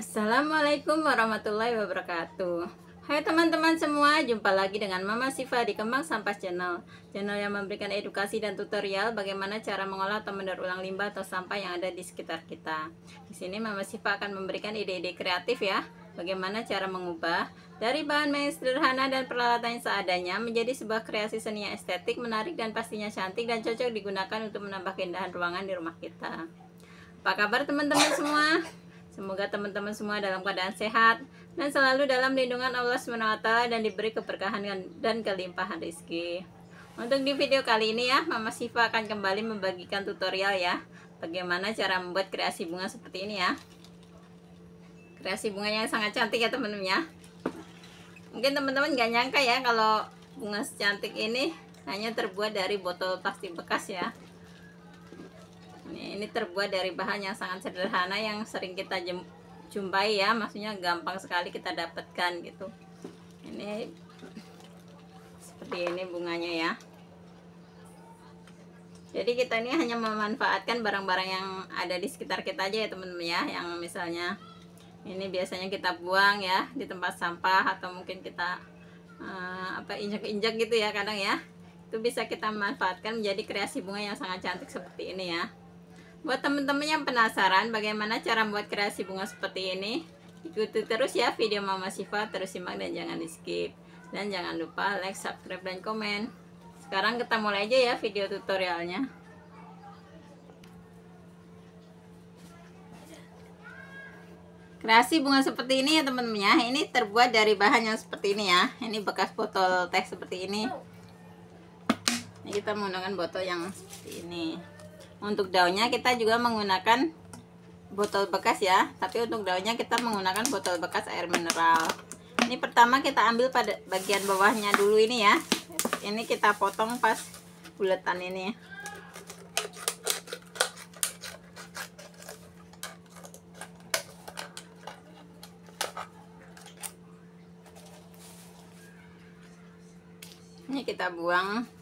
Assalamualaikum warahmatullahi wabarakatuh. Hai teman-teman semua, jumpa lagi dengan Mama Siva di Kembang Sampah Channel yang memberikan edukasi dan tutorial bagaimana cara mengolah atau mendaur ulang limbah atau sampah yang ada di sekitar kita. Di sini Mama Siva akan memberikan ide-ide kreatif ya, bagaimana cara mengubah dari bahan yang sederhana dan peralatan yang seadanya menjadi sebuah kreasi seni yang estetik, menarik, dan pastinya cantik dan cocok digunakan untuk menambah keindahan ruangan di rumah kita. Apa kabar teman-teman semua? Semoga teman-teman semua dalam keadaan sehat dan selalu dalam lindungan Allah SWT dan diberi keberkahan dan kelimpahan rezeki. Untuk di video kali ini ya, Mama Siva akan kembali membagikan tutorial ya, bagaimana cara membuat kreasi bunga seperti ini ya. Kreasi bunganya sangat cantik ya teman-teman ya. Mungkin teman-teman gak nyangka ya kalau bunga secantik ini hanya terbuat dari botol plastik bekas ya. Ini terbuat dari bahan yang sangat sederhana yang sering kita jumpai ya, maksudnya gampang sekali kita dapatkan gitu. Ini seperti ini bunganya ya. Jadi kita ini hanya memanfaatkan barang-barang yang ada di sekitar kita aja ya teman-teman ya, yang misalnya ini biasanya kita buang ya di tempat sampah atau mungkin kita injak-injak gitu ya kadang ya. Itu bisa kita manfaatkan menjadi kreasi bunga yang sangat cantik seperti ini ya. Buat teman-teman yang penasaran bagaimana cara membuat kreasi bunga seperti ini, ikuti terus ya video Mama Siva, terus simak dan jangan di skip. Dan jangan lupa like, subscribe, dan komen. Sekarang kita mulai aja ya video tutorialnya. Kreasi bunga seperti ini ya teman-teman ya, ini terbuat dari bahan yang seperti ini ya. Ini bekas botol teh seperti ini. Ini kita menggunakan botol yang seperti ini. Untuk daunnya kita juga menggunakan botol bekas ya, tapi untuk daunnya kita menggunakan botol bekas air mineral. Ini pertama kita ambil pada bagian bawahnya dulu ini ya. Ini kita potong pas buletan ini. Ini kita buang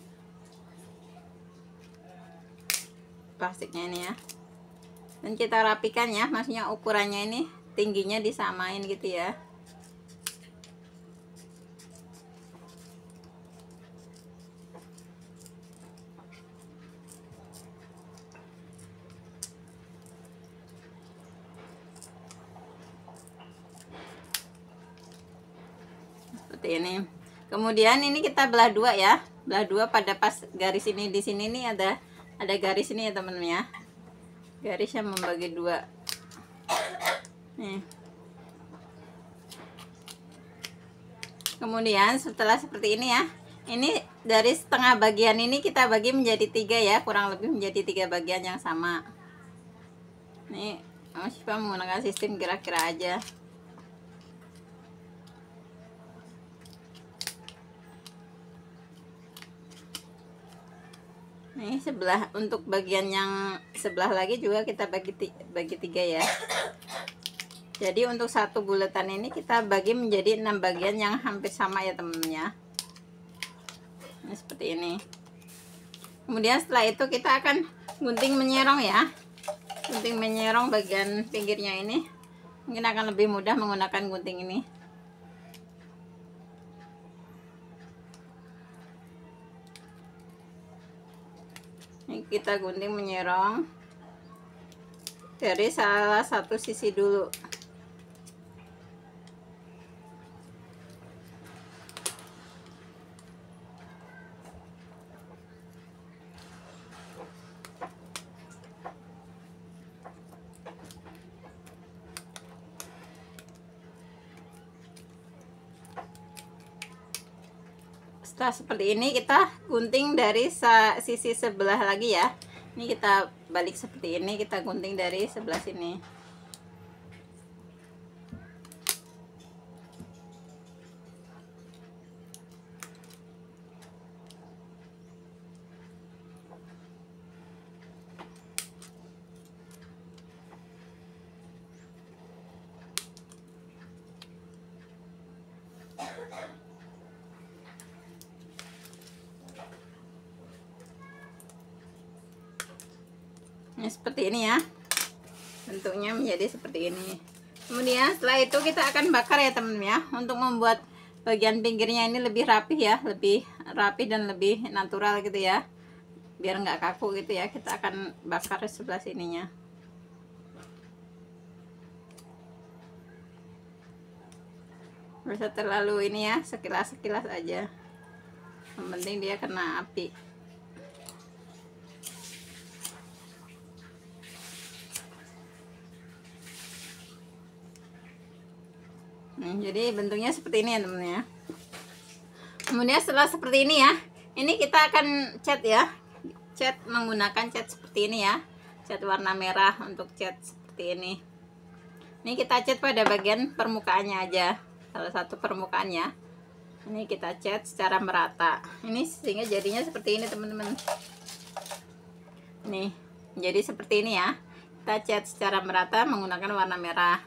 plastiknya ini ya, dan kita rapikan ya, maksudnya ukurannya ini tingginya disamain gitu ya. Seperti ini. Kemudian ini kita belah dua ya, belah dua pada pas garis ini. Di sini nih ada garis ini ya teman-teman ya, garis yang membagi dua nih. Kemudian setelah seperti ini ya, ini dari setengah bagian ini kita bagi menjadi 3 ya, kurang lebih menjadi 3 bagian yang sama. Nih Mama Siva menggunakan sistem kira-kira aja. Ini sebelah, untuk bagian yang sebelah lagi juga kita bagi 3 ya. Jadi untuk satu buletan ini kita bagi menjadi 6 bagian yang hampir sama ya teman-teman ya. Ini seperti ini. Kemudian setelah itu kita akan gunting menyerong ya. Gunting menyerong bagian pinggirnya ini. Mungkin akan lebih mudah menggunakan gunting ini. Ini kita gunting menyerong dari salah satu sisi dulu. Setelah seperti ini kita gunting dari sisi sebelah lagi ya. Ini kita balik seperti ini, kita gunting dari sebelah sini. Ini seperti ini ya, bentuknya menjadi seperti ini. Kemudian setelah itu kita akan bakar ya teman-teman ya, untuk membuat bagian pinggirnya ini lebih rapi ya, lebih rapi dan lebih natural gitu ya, biar nggak kaku gitu ya. Kita akan bakar sebelah sininya. Bisa terlalu ini ya, sekilas-sekilas aja, yang penting dia kena api. Jadi bentuknya seperti ini ya teman-teman ya. Kemudian setelah seperti ini ya, ini kita akan cat ya, cat menggunakan cat seperti ini ya, cat warna merah untuk cat seperti ini. Ini kita cat pada bagian permukaannya aja, salah satu permukaannya. Ini kita cat secara merata. Ini sehingga jadinya seperti ini teman-teman. Nih, jadi seperti ini ya. Kita cat secara merata menggunakan warna merah.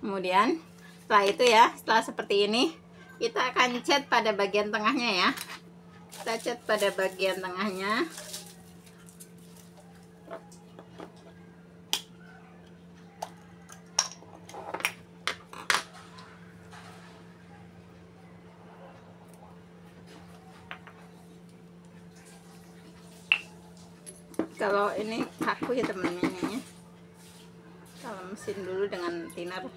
Kemudian setelah itu ya, setelah seperti ini, kita akan cat pada bagian tengahnya ya. Kita cat pada bagian tengahnya. Kalau ini kaku ya teman-teman, ini kalau mesin dulu dengan thinner.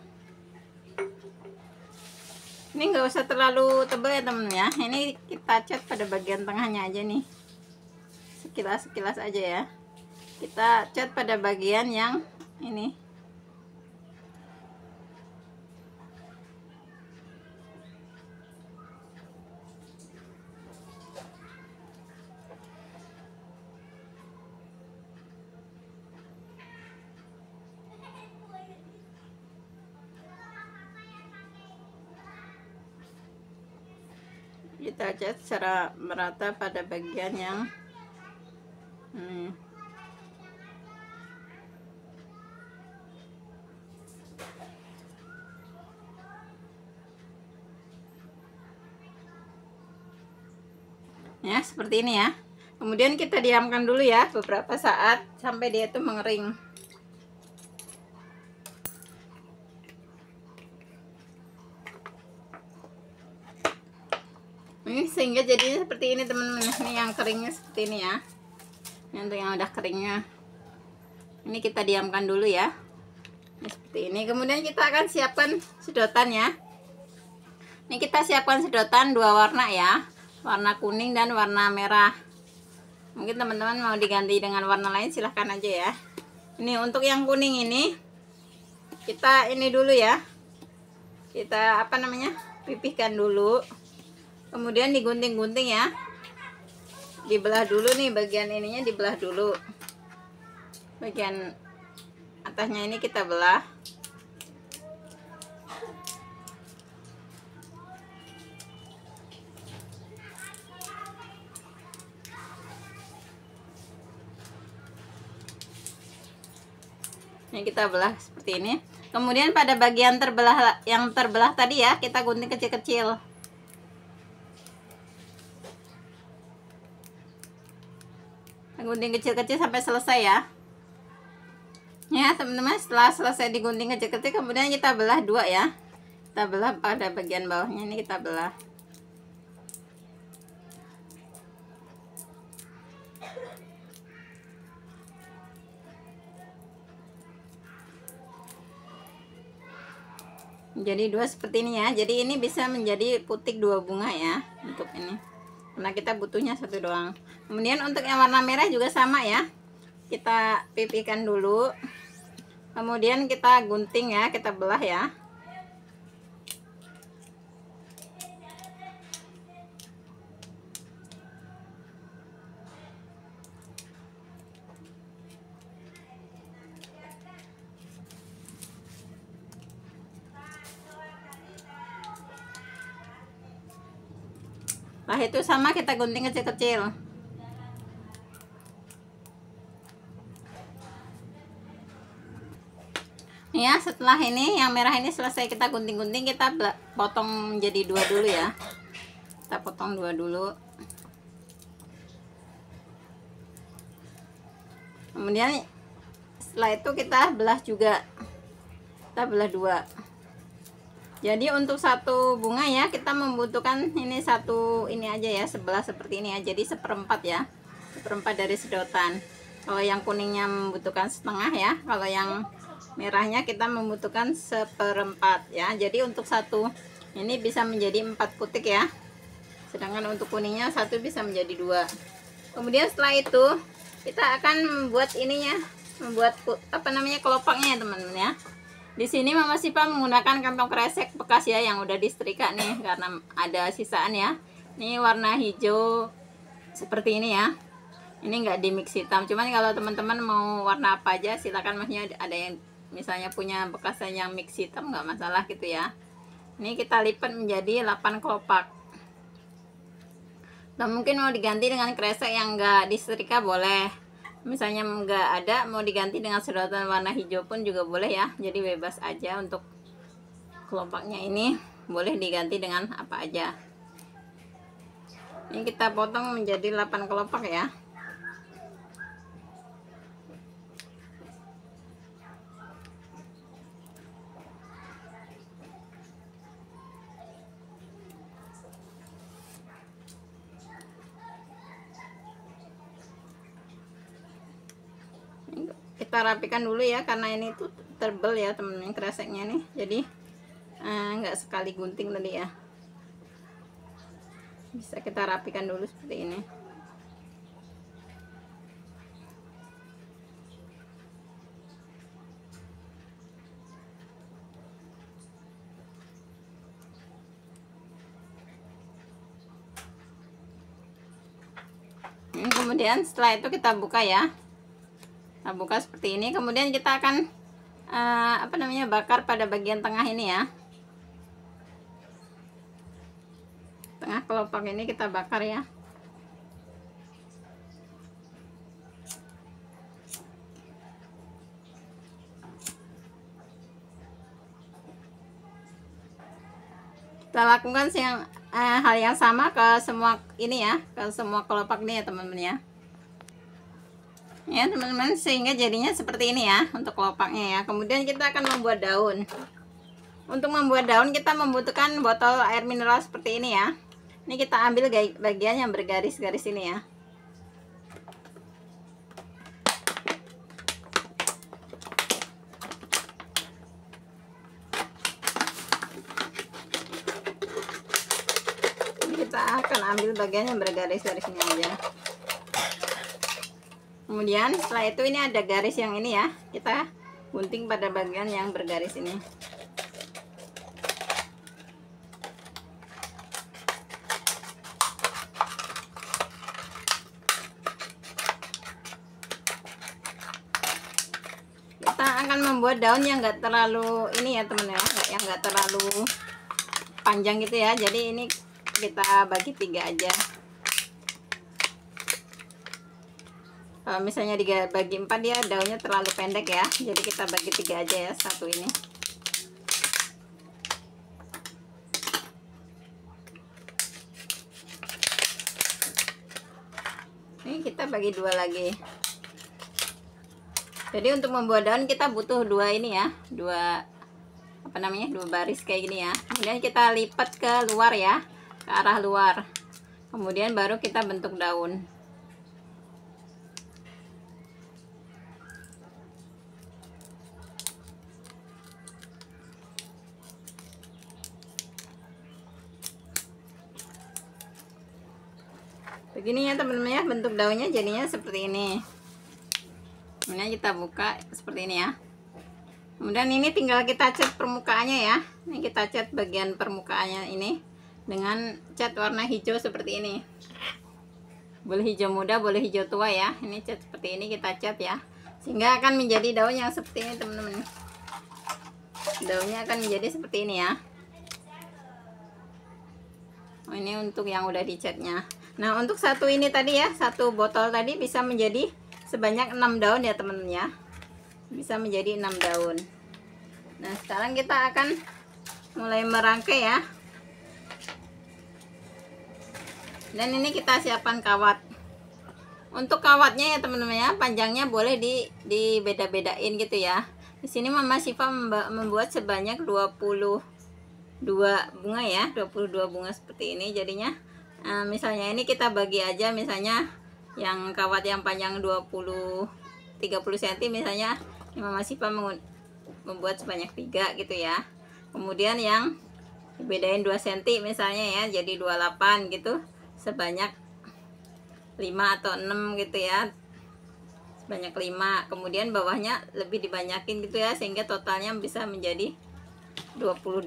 Ini nggak usah terlalu tebal ya temen ya, ini kita cat pada bagian tengahnya aja nih, sekilas-sekilas aja ya. Kita cat pada bagian yang ini. Kita cat secara merata pada bagian yang ya, seperti ini ya. Kemudian kita diamkan dulu ya beberapa saat sampai dia itu mengering. Ini sehingga jadinya seperti ini teman-teman. Ini yang keringnya seperti ini ya. Ini untuk yang udah keringnya. Ini kita diamkan dulu ya. Ini seperti ini. Kemudian kita akan siapkan sedotan ya. Ini kita siapkan sedotan dua warna ya, warna kuning dan warna merah. Mungkin teman-teman mau diganti dengan warna lain silahkan aja ya. Ini untuk yang kuning ini, kita ini dulu ya, kita apa namanya, pipihkan dulu. Kemudian digunting-gunting ya, dibelah dulu nih, bagian ininya dibelah dulu, bagian atasnya ini kita belah. Ini kita belah seperti ini. Kemudian pada bagian terbelah, yang terbelah tadi ya, kita gunting kecil-kecil. Gunting kecil-kecil sampai selesai ya. Ya teman-teman, setelah selesai digunting kecil-kecil, kemudian kita belah dua ya. Kita belah pada bagian bawahnya ini, kita belah. Jadi dua seperti ini ya. Jadi ini bisa menjadi putik dua bunga ya untuk ini, karena kita butuhnya satu doang. Kemudian untuk yang warna merah juga sama ya, kita pipihkan dulu, kemudian kita gunting ya, kita belah ya. Nah itu sama, kita gunting kecil-kecil. Ya, setelah ini yang merah ini selesai kita gunting-gunting, kita potong menjadi dua dulu ya. Kita potong dua dulu. Kemudian setelah itu kita belah juga. kita belah dua. Jadi untuk satu bunga ya kita membutuhkan ini satu ini aja ya, sebelah seperti ini ya, jadi seperempat ya, seperempat dari sedotan. Kalau yang kuningnya membutuhkan setengah ya, kalau yang merahnya kita membutuhkan seperempat ya. Jadi untuk satu ini bisa menjadi 4 putik ya, sedangkan untuk kuningnya satu bisa menjadi 2. Kemudian setelah itu kita akan membuat ininya, membuat apa namanya, kelopaknya ya teman-teman ya. Di sini Mama Siva menggunakan kantong kresek bekas ya, yang udah disetrika nih karena ada sisaan ya. Ini warna hijau seperti ini ya. Ini enggak di mix hitam, cuman kalau teman-teman mau warna apa aja silakan, maksudnya ada yang misalnya punya bekasan yang mix hitam nggak masalah gitu ya. Ini kita lipat menjadi 8 kelopak. Dan mungkin mau diganti dengan kresek yang enggak disetrika boleh. Misalnya enggak ada, mau diganti dengan sedotan warna hijau pun juga boleh ya. Jadi bebas aja untuk kelopaknya ini, boleh diganti dengan apa aja. Ini kita potong menjadi 8 kelopak ya. Kita rapikan dulu ya, karena ini tuh tebel ya temen-temen kreseknya nih, jadi nggak sekali gunting tadi ya, bisa kita rapikan dulu seperti ini. Kemudian setelah itu kita buka ya. Nah, buka seperti ini, kemudian kita akan apa namanya, bakar pada bagian tengah ini ya. Tengah kelopak ini kita bakar ya. Kita lakukan hal yang sama ke semua ini ya, ke semua kelopak ini ya teman-teman ya. Ya teman-teman, sehingga jadinya seperti ini ya untuk kelopaknya ya. Kemudian kita akan membuat daun. Untuk membuat daun kita membutuhkan botol air mineral seperti ini ya. Ini kita ambil bagian yang bergaris-garis ini ya. Ini kita akan ambil bagian yang bergaris-garis ini aja. Kemudian setelah itu ini ada garis yang ini ya, kita gunting pada bagian yang bergaris ini. Kita akan membuat daun yang enggak terlalu ini ya teman ya, yang enggak terlalu panjang gitu ya. Jadi ini kita bagi 3 aja. Kalau misalnya dibagi 4 dia daunnya terlalu pendek ya, jadi kita bagi 3 aja ya, satu ini. Ini kita bagi 2 lagi. Jadi untuk membuat daun kita butuh 2 ini ya, 2 apa namanya, 2 baris kayak gini ya. Kemudian kita lipat ke luar ya, ke arah luar. Kemudian baru kita bentuk daun. Begini ya teman-teman ya, bentuk daunnya jadinya seperti ini. Kemudian kita buka seperti ini ya. Kemudian ini tinggal kita cat permukaannya ya. Ini kita cat bagian permukaannya ini dengan cat warna hijau seperti ini. Boleh hijau muda, boleh hijau tua ya. Ini cat seperti ini kita cat ya, sehingga akan menjadi daun yang seperti ini teman-teman. Daunnya akan menjadi seperti ini ya. Oh, ini untuk yang udah dicatnya. Nah untuk satu ini tadi ya, satu botol tadi bisa menjadi sebanyak 6 daun ya teman-teman ya, bisa menjadi 6 daun. Nah sekarang kita akan mulai merangkai ya. Dan ini kita siapkan kawat. Untuk kawatnya ya teman-teman ya, panjangnya boleh dibeda-bedain gitu ya. Di sini Mama Siva membuat sebanyak 22 bunga ya, 22 bunga seperti ini jadinya. Misalnya ini kita bagi aja, misalnya yang kawat yang panjang 30 cm misalnya, Mama Siva membuat sebanyak 3 gitu ya. Kemudian yang bedain 2 cm misalnya ya, jadi 28 gitu, sebanyak 5 atau 6 gitu ya, sebanyak 5. Kemudian bawahnya lebih dibanyakin gitu ya, sehingga totalnya bisa menjadi 22.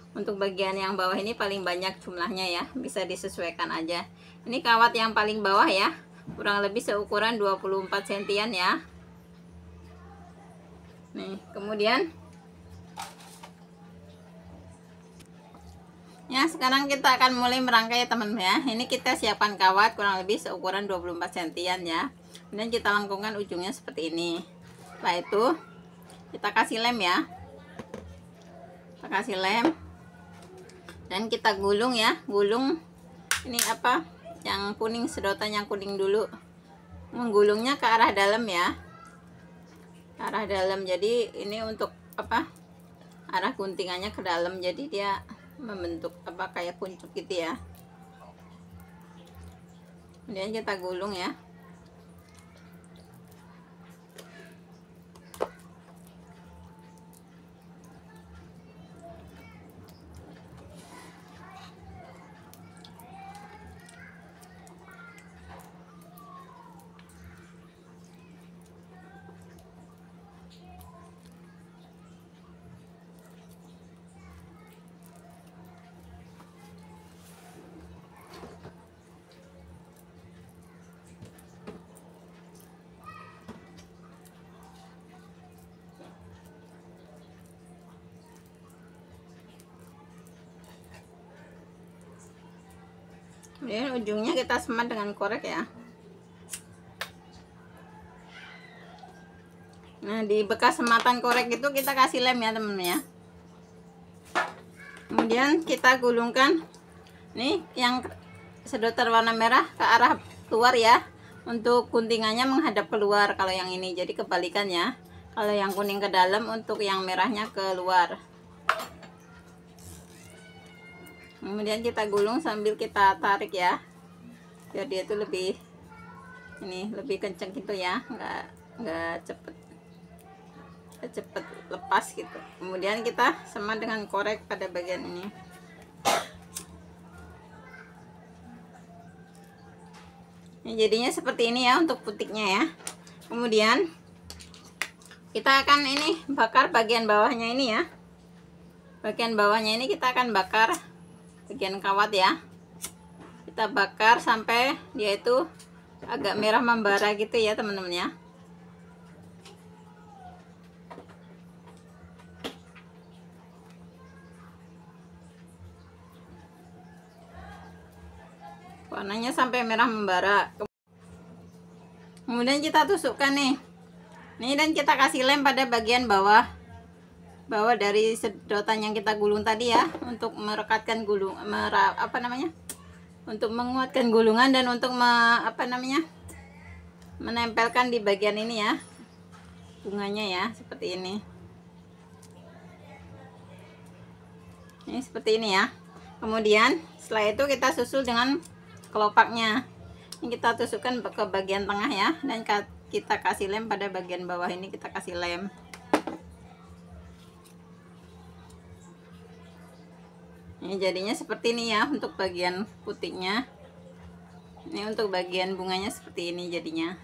Untuk bagian yang bawah ini paling banyak jumlahnya ya, bisa disesuaikan aja. Ini kawat yang paling bawah ya, kurang lebih seukuran 24 sentian ya. Nih, kemudian ya, sekarang kita akan mulai merangkai ya teman-teman ya. Ini kita siapkan kawat kurang lebih seukuran 24 sentian ya. Kemudian kita lengkungkan ujungnya seperti ini. Setelah itu kita kasih lem ya. Kita kasih lem. Dan kita gulung ya. Gulung ini apa? Yang kuning, sedotan yang kuning dulu. Menggulungnya ke arah dalam ya. Ke arah dalam. Jadi ini untuk apa? Arah guntingannya ke dalam. Jadi dia membentuk apa kayak kuncup gitu ya. Kemudian kita gulung ya. Kemudian ujungnya kita semat dengan korek ya. Nah, di bekas sematan korek itu kita kasih lem ya teman-teman ya. Kemudian kita gulungkan nih yang sedotan warna merah ke arah luar ya. Untuk guntingannya menghadap keluar kalau yang ini. Jadi kebalikannya. Kalau yang kuning ke dalam, untuk yang merahnya keluar. Kemudian kita gulung sambil kita tarik ya, biar dia itu lebih lebih kenceng gitu ya, nggak cepet lepas gitu. Kemudian kita semat dengan korek pada bagian ini. Ini jadinya seperti ini ya untuk putiknya ya. Kemudian kita akan ini bakar bagian bawahnya ini ya. Bagian bawahnya ini kita akan bakar bagian kawat ya. Kita bakar sampai dia itu agak merah membara gitu ya teman-teman ya. Warnanya sampai merah membara. Kemudian kita tusukkan nih dan kita kasih lem pada bagian bawah dari sedotan yang kita gulung tadi ya, untuk merekatkan untuk menguatkan gulungan dan untuk menempelkan di bagian ini ya bunganya ya, seperti ini. Ini seperti ini ya. Kemudian setelah itu kita susul dengan kelopaknya. Ini kita tusukkan ke bagian tengah ya, dan kita kasih lem pada bagian bawah ini, kita kasih lem. Ini jadinya seperti ini ya untuk bagian putiknya. Ini untuk bagian bunganya seperti ini jadinya.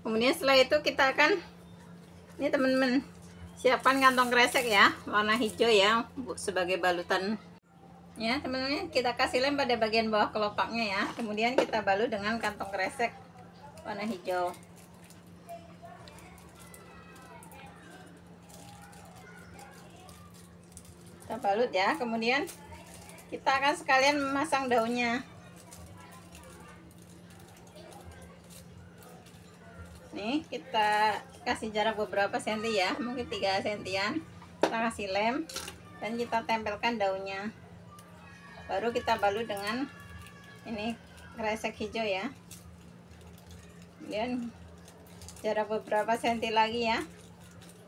Kemudian setelah itu kita akan ini teman-teman siapkan kantong kresek ya, warna hijau ya sebagai balutan. Ya teman-teman, kita kasih lem pada bagian bawah kelopaknya ya. Kemudian kita balut dengan kantong kresek warna hijau. Kita balut ya. Kemudian kita akan sekalian memasang daunnya. Nih kita kasih jarak beberapa senti ya, mungkin 3 sentian. Kita kasih lem dan kita tempelkan daunnya. Baru kita balut dengan ini kresek hijau ya. Kemudian jarak beberapa senti lagi ya,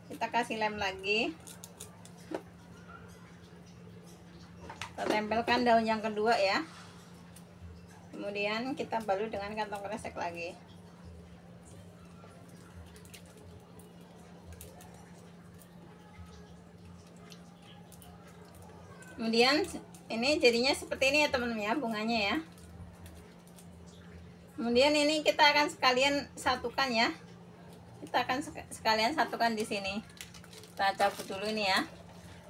Kita kasih lem lagi. Kita tempelkan daun yang kedua ya. Kemudian kita balut dengan kantong kresek lagi. Kemudian ini jadinya seperti ini ya teman-teman ya, bunganya ya. Kemudian ini kita akan sekalian satukan ya. Kita akan sekalian satukan di sini. Kita cabut dulu ini ya.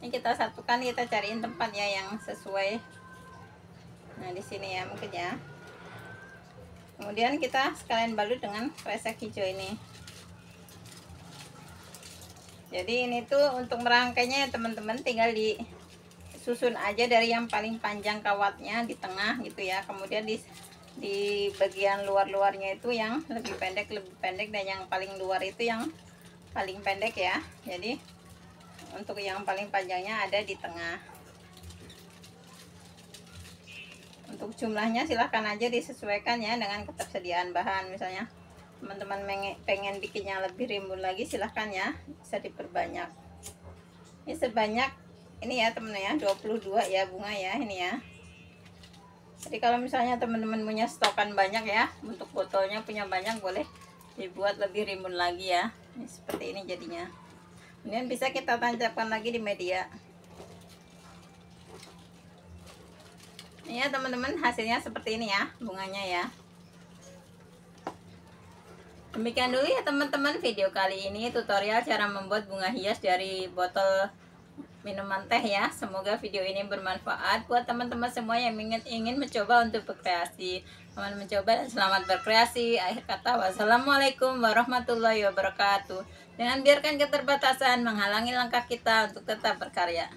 Ini kita satukan, kita cariin tempat ya yang sesuai. Nah, di sini ya mungkin ya. Kemudian kita sekalian balut dengan kresek hijau ini. Jadi ini tuh untuk merangkainya ya teman-teman, tinggal disusun aja dari yang paling panjang kawatnya di tengah gitu ya. Kemudian di bagian luar-luarnya itu yang lebih pendek dan yang paling luar itu yang paling pendek ya. Jadi untuk yang paling panjangnya ada di tengah. Untuk jumlahnya silahkan aja disesuaikan ya dengan ketersediaan bahan. Misalnya teman-teman pengen bikinnya lebih rimbun lagi, silahkan ya, bisa diperbanyak. Ini sebanyak ini ya teman ya, 22 ya bunga ya ini ya. Jadi kalau misalnya teman-teman punya stokan banyak ya, untuk botolnya punya banyak, boleh dibuat lebih rimbun lagi ya. Ini seperti ini jadinya. Kemudian bisa kita tancapkan lagi di media. Ini ya teman-teman, hasilnya seperti ini ya bunganya ya. Demikian dulu ya teman-teman video kali ini, tutorial cara membuat bunga hias dari botol minuman teh ya. Semoga video ini bermanfaat buat teman-teman semua yang ingin mencoba untuk berkreasi. Selamat mencoba dan selamat berkreasi. Akhir kata, wassalamualaikum warahmatullahi wabarakatuh. Jangan biarkan keterbatasan menghalangi langkah kita untuk tetap berkarya.